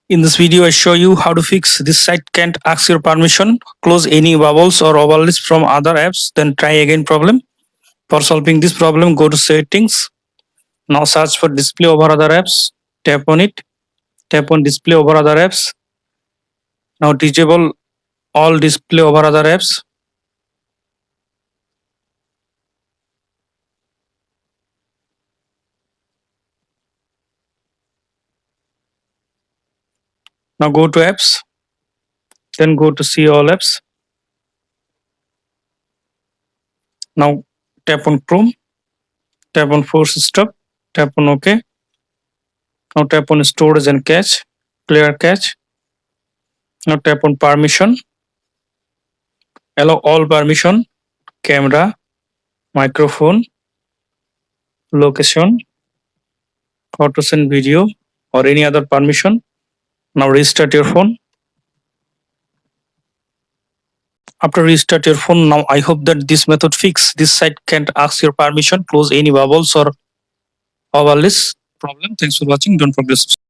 In this video, I show you how to fix this site can't ask your permission, close any bubbles or overlays from other apps, then try again problem. For solving this problem, go to settings. Now search for display over other apps. Tap on it. Tap on display over other apps. Now disable all display over other apps. Now go to apps. Then go to see all apps. Now tap on Chrome. Tap on force stop. Tap on OK. Now tap on storage and cache. Clear cache. Now tap on permission. Allow all permission. Camera, microphone, location, photos and video, or any other permission. Now restart your phone. After restart your phone, now I hope that this method fix this site can't ask your permission, close any bubbles or overlays problem. Thanks for watching. Don't forget to subscribe.